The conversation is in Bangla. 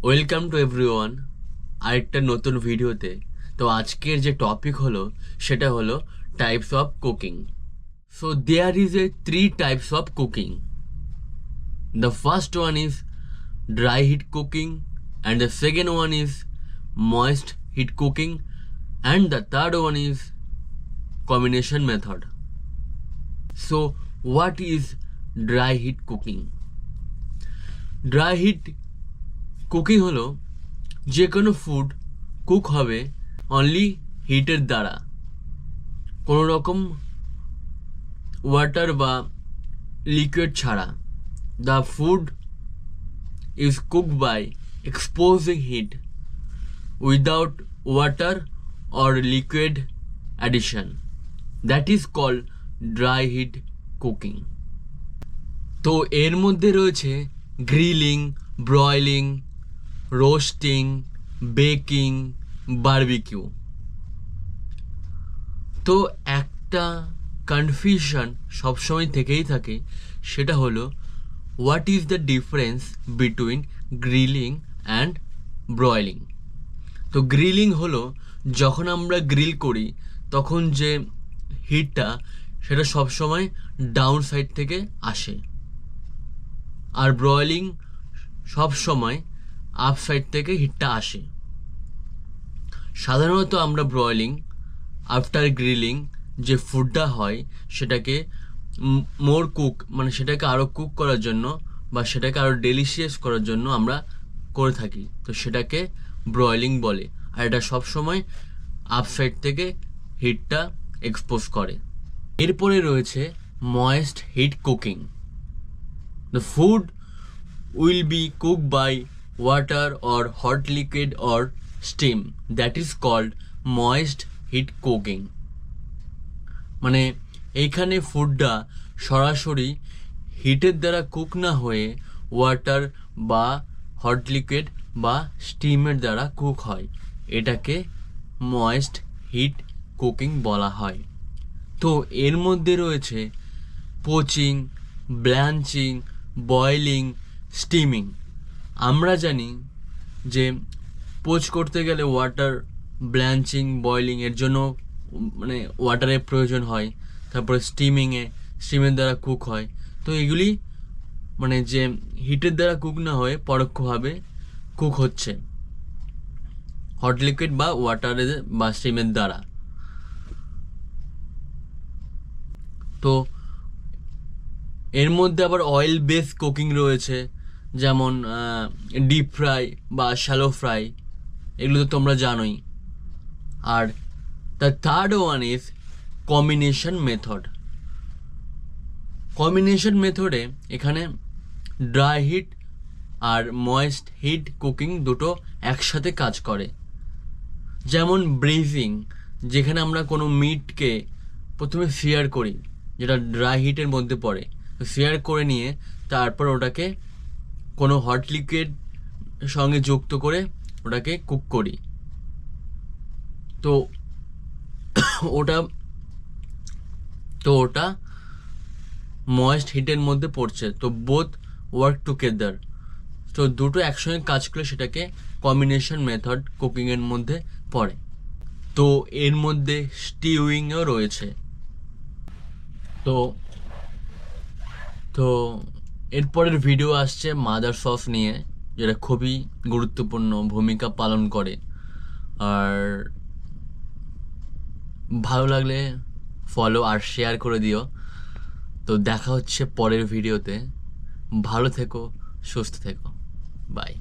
ওয়েলকাম টু এভরিওয়ান আরেকটা নতুন ভিডিওতে। তো আজকের যে টপিক হলো সেটা হলো types of cooking. So there is a 3 types of cooking. The first one is dry heat cooking, and the second one is moist heat cooking, and the third one is combination method. So what is dry heat cooking? Dry heat cooking হলো যে কোনো ফুড কুক হবে অনলি হিটের দ্বারা, কোনো রকম ওয়াটার বা লিকুইড ছাড়া। The food is cooked by exposing heat without water or liquid addition. That is called dry heat cooking. তো এর মধ্যে রয়েছে grilling, broiling, roasting, baking, barbecue. তো একটা কনফিউশন সবসময় থেকেই থাকে, সেটা হলো what is the difference between grilling and broiling. তো গ্রিলিং হলো যখন আমরা গ্রিল করি তখন যে হিটটা সেটা সবসময় ডাউন সাইড থেকে আসে, আর ব্রয়লিং সবসময় আপ সাইড থেকে হিটটা আসে। সাধারণত আমরা ব্রয়লিং আফটার গ্রিলিং যে ফুডটা হয় সেটাকে মোর কুক, মানে সেটাকে আরও কুক করার জন্য বা সেটাকে আরও ডেলিশিয়াস করার জন্য আমরা করে থাকি, তো সেটাকে ব্রয়লিং বলে। আর এটা সবসময় আপ সাইড থেকে হিটটা এক্সপোজ করে। এরপরে রয়েছে moist heat cooking. The food will be cook by water or hot liquid or steam, that is called moist heat cooking. মানে এইখানে ফুডটা সরাসরি হিটের দ্বারা কুক না হয়ে ওয়াটার বা হট লিকুইড বা স্টিমের দ্বারা কুক হয়, এটাকে ময়েস্ট হিট কুকিং বলা হয়। তো এর মধ্যে রয়েছে পোচিং, ব্ল্যাঞ্চিং, বয়েলিং, স্টিমিং। আমরা জানি যে পোচ করতে গেলে ওয়াটার, ব্ল্যাঞ্চিং, বয়েলিং এর জন্য মানে ওয়াটারের প্রয়োজন হয়। তারপরে স্টিমের দ্বারা কুক হয়। তো এগুলি মানে যে হিটের দ্বারা কুক না হয়ে পরোক্ষভাবে কুক হচ্ছে হট লিকুইড বা ওয়াটারের বা স্টিমের দ্বারা। তো এর মধ্যে আবার অয়েল বেস কুকিং রয়েছে, যেমন ডিপ ফ্রাই বা শ্যালো ফ্রাই, এগুলো তো তোমরা জানোই। Are the third one is combination method. Combination মেথডে এখানে ড্রাই হিট আর ময়েস্ট হিট কুকিং দুটো একসাথে কাজ করে। যেমন ব্রেজিং, যেখানে আমরা কোনো মিটকে প্রথমে সিয়ার করি, যেটা ড্রাই হিটের মধ্যে পড়ে। সিয়ার করে নিয়ে তারপর ওটাকে কোনো হট লিকুইড সঙ্গে যুক্ত করে ওটাকে কুক করি। তো ওটা ওটা ময়েস্ট হিটের মধ্যে পড়ছে। তো বোথ ওয়ার্ক টুগেদার। তো দুটো একসঙ্গে কাজ করলে সেটাকে কম্বিনেশন মেথড কুকিংয়ের মধ্যে পড়ে। তো এর মধ্যে স্টিউইংও রয়েছে। তো তো এরপরের ভিডিও আসছে মাদার সস নিয়ে, যেটা খুবই গুরুত্বপূর্ণ ভূমিকা পালন করে। আর ভালো লাগলে ফলো আর শেয়ার করে দিও। তো দেখা হচ্ছে পরের ভিডিওতে। ভালো থেকো, সুস্থ থেকো, বাই।